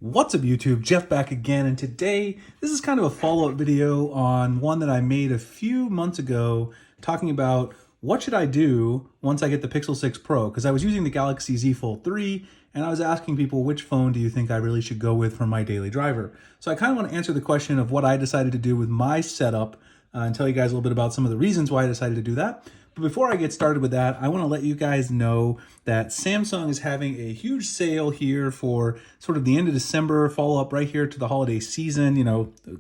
What's up YouTube, Jeff back again, and today this is kind of a follow-up video on one that I made a few months ago talking about what should I do once I get the Pixel 6 Pro, because I was using the Galaxy Z Fold 3 and I was asking people which phone do you think I really should go with for my daily driver. So I kind of want to answer the question of what I decided to do with my setup and tell you guys a little bit about some of the reasons why I decided to do that. But before I get started with that, I want to let you guys know that Samsung is having a huge sale here for sort of the end of December, follow up right here to the holiday season,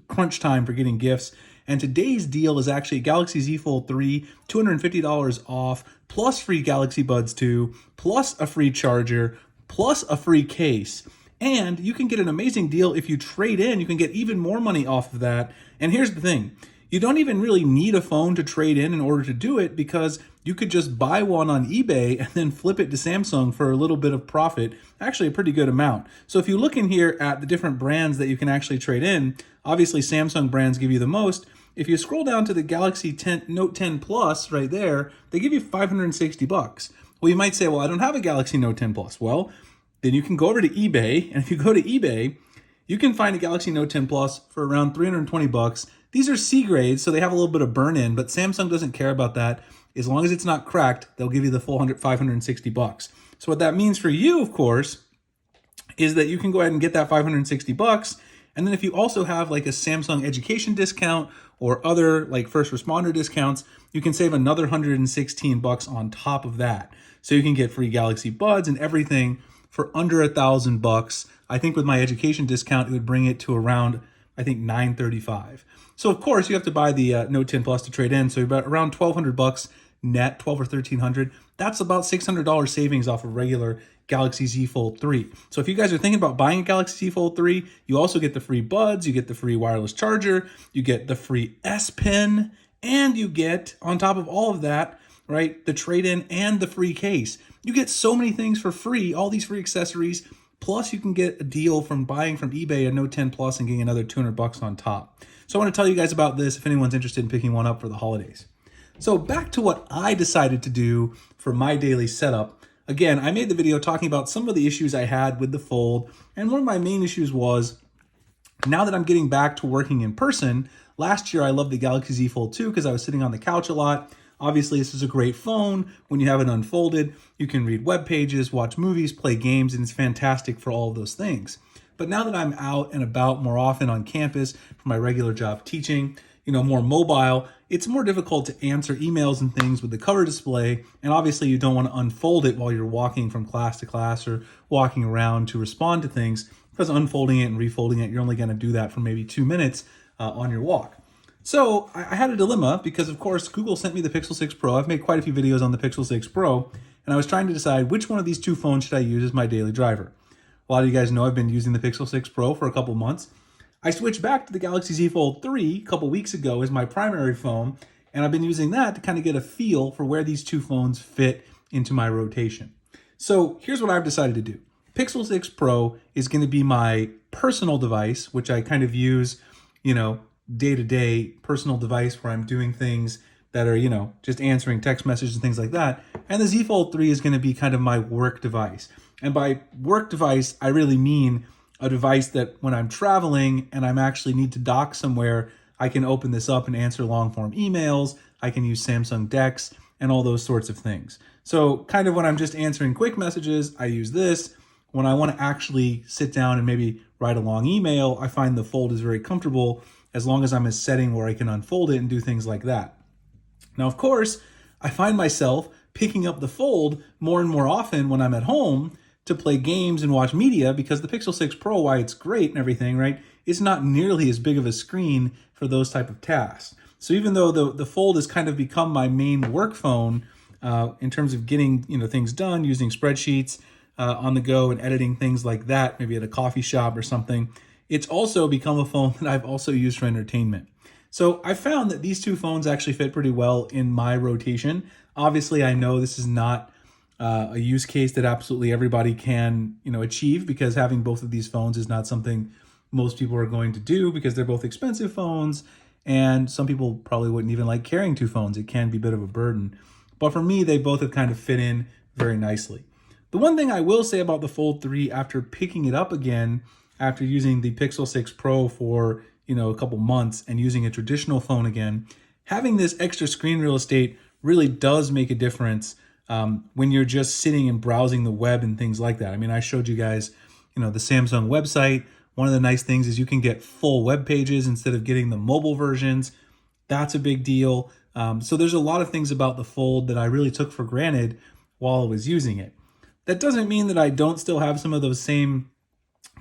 crunch time for getting gifts. And today's deal is actually Galaxy Z Fold 3, $250 off, plus free Galaxy Buds 2, plus a free charger, plus a free case. And you can get an amazing deal if you trade in. You can get even more money off of that. And here's the thing. You don't even really need a phone to trade in order to do it, because you could just buy one on eBay and then flip it to Samsung for a little bit of profit, actually a pretty good amount. So if you look in here at the different brands that you can actually trade in, obviously Samsung brands give you the most. If you scroll down to the Galaxy Note 10 Plus right there, they give you $560. Well, you might say, well, I don't have a Galaxy Note 10 Plus. Well, then you can go over to eBay, and if you go to eBay, you can find a Galaxy Note 10 Plus for around $320. These are C grades, so they have a little bit of burn-in, but Samsung doesn't care about that. As long as it's not cracked, they'll give you the full $560. So what that means for you, of course, is that you can go ahead and get that $560. And then if you also have like a Samsung education discount or other like first responder discounts, you can save another $116 on top of that. So you can get free Galaxy Buds and everything for under $1,000. I think with my education discount, it would bring it to around, I think, $935. So of course you have to buy the Note 10 Plus to trade in. So you're about around $1,200 net, 12 or $1,300. That's about $600 savings off of regular Galaxy Z Fold 3. So if you guys are thinking about buying a Galaxy Z Fold 3, you also get the free buds, you get the free wireless charger, you get the free S Pen, and you get, on top of all of that, right, the trade-in and the free case. You get so many things for free, all these free accessories, plus you can get a deal from buying from eBay a Note 10 Plus and getting another $200 on top. So I want to tell you guys about this if anyone's interested in picking one up for the holidays. So back to what I decided to do for my daily setup. Again, I made the video talking about some of the issues I had with the Fold, and one of my main issues was, now that I'm getting back to working in person, last year I loved the Galaxy Z Fold 2 because I was sitting on the couch a lot. Obviously, this is a great phone. When you have it unfolded, you can read web pages, watch movies, play games, and it's fantastic for all of those things. But now that I'm out and about more often on campus for my regular job teaching, more mobile, it's more difficult to answer emails and things with the cover display. And obviously you don't want to unfold it while you're walking from class to class or walking around to respond to things, because unfolding it and refolding it, you're only going to do that for maybe 2 minutes on your walk. So I had a dilemma because, of course, Google sent me the Pixel 6 Pro. I've made quite a few videos on the Pixel 6 Pro, and I was trying to decide which one of these two phones should I use as my daily driver. A lot of you guys know I've been using the Pixel 6 Pro for a couple months. I switched back to the Galaxy Z Fold 3 a couple weeks ago as my primary phone, and I've been using that to kind of get a feel for where these two phones fit into my rotation. So here's what I've decided to do. Pixel 6 Pro is going to be my personal device, which I kind of use, day-to-day personal device where I'm doing things that are, just answering text messages and things like that. And the Z Fold 3 is going to be kind of my work device. And by work device, I really mean a device that when I'm traveling and I'm actually need to dock somewhere, I can open this up and answer long-form emails. I can use Samsung Dex and all those sorts of things. So kind of when I'm just answering quick messages, I use this. When I want to actually sit down and maybe write a long email, I find the Fold is very comfortable as long as I'm in a setting where I can unfold it and do things like that. Now, of course, I find myself picking up the Fold more and more often when I'm at home to play games and watch media, because the Pixel 6 Pro, while it's great and everything, right, it's not nearly as big of a screen for those type of tasks. So even though the Fold has kind of become my main work phone in terms of getting things done, using spreadsheets on the go and editing things like that, maybe at a coffee shop or something, it's also become a phone that I've also used for entertainment. So I found that these two phones actually fit pretty well in my rotation. Obviously, I know this is not a use case that absolutely everybody can, achieve, because having both of these phones is not something most people are going to do, because they're both expensive phones, and some people probably wouldn't even like carrying two phones. It can be a bit of a burden. But for me, they both have kind of fit in very nicely. The one thing I will say about the Fold 3 after picking it up again after using the Pixel 6 Pro for, a couple months and using a traditional phone again, having this extra screen real estate really does make a difference when you're just sitting and browsing the web and things like that. I mean, I showed you guys, the Samsung website. One of the nice things is you can get full web pages instead of getting the mobile versions. That's a big deal. So there's a lot of things about the Fold that I really took for granted while I was using it. That doesn't mean that I don't still have some of those same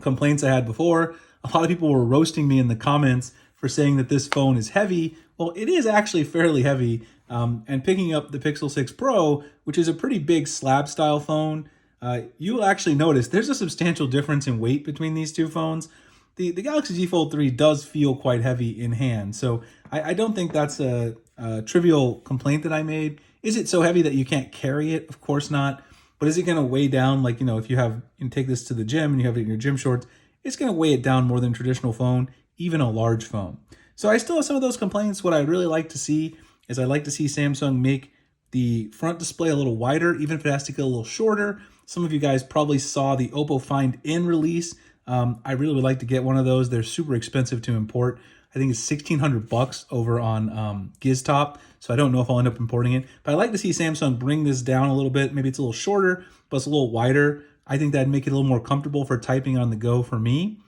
complaints I had before. A lot of people were roasting me in the comments for saying that this phone is heavy. Well, it is actually fairly heavy. And picking up the Pixel 6 Pro, which is a pretty big slab style phone, you'll actually notice there's a substantial difference in weight between these two phones. The Galaxy Z Fold 3 does feel quite heavy in hand, so I don't think that's a trivial complaint that I made. Is it so heavy that you can't carry it? Of course not. But is it going to weigh down, like, if you take this to the gym and you have it in your gym shorts, it's going to weigh it down more than a traditional phone, even a large phone. So I still have some of those complaints. What I'd really like to see is I'd like to see Samsung make the front display a little wider, even if it has to get a little shorter. Some of you guys probably saw the Oppo Find N release. I really would like to get one of those. They're super expensive to import. I think it's $1,600 over on Giztop, so I don't know if I'll end up importing it. But I'd like to see Samsung bring this down a little bit. Maybe it's a little shorter, but it's a little wider. I think that'd make it a little more comfortable for typing on the go for me.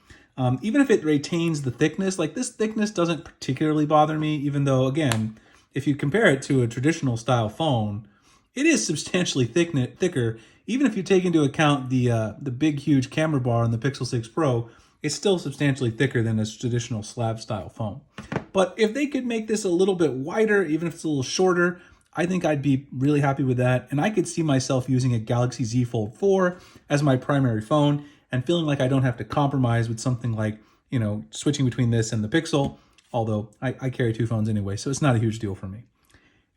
Even if it retains the thickness, like this thickness doesn't particularly bother me, even though, again, if you compare it to a traditional style phone, it is substantially thicker. Even if you take into account the big, huge camera bar on the Pixel 6 Pro, it's still substantially thicker than a traditional slab style phone. But if they could make this a little bit wider, even if it's a little shorter, I think I'd be really happy with that. And I could see myself using a Galaxy Z Fold 4 as my primary phone and feeling like I don't have to compromise with something like, switching between this and the Pixel, although I carry two phones anyway, so it's not a huge deal for me.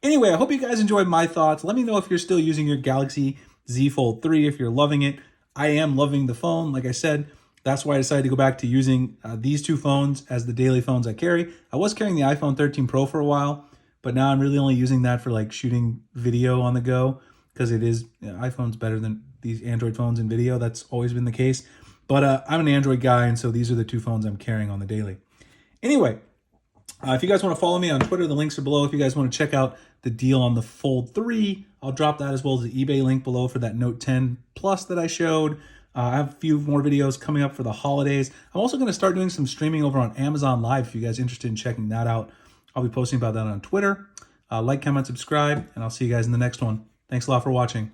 Anyway, I hope you guys enjoyed my thoughts. Let me know if you're still using your Galaxy Z Fold 3, if you're loving it. I am loving the phone. Like I said, that's why I decided to go back to using these two phones as the daily phones I carry. I was carrying the iPhone 13 Pro for a while, but now I'm really only using that for like shooting video on the go because it is, iPhone's better than these Android phones in video. That's always been the case. But I'm an Android guy, and so these are the two phones I'm carrying on the daily. Anyway, if you guys want to follow me on Twitter, the links are below. If you guys want to check out the deal on the Fold 3, I'll drop that as well as the eBay link below for that Note 10 Plus that I showed. I have a few more videos coming up for the holidays. I'm also going to start doing some streaming over on Amazon Live if you guys are interested in checking that out. I'll be posting about that on Twitter. Like, comment, subscribe, and I'll see you guys in the next one. Thanks a lot for watching.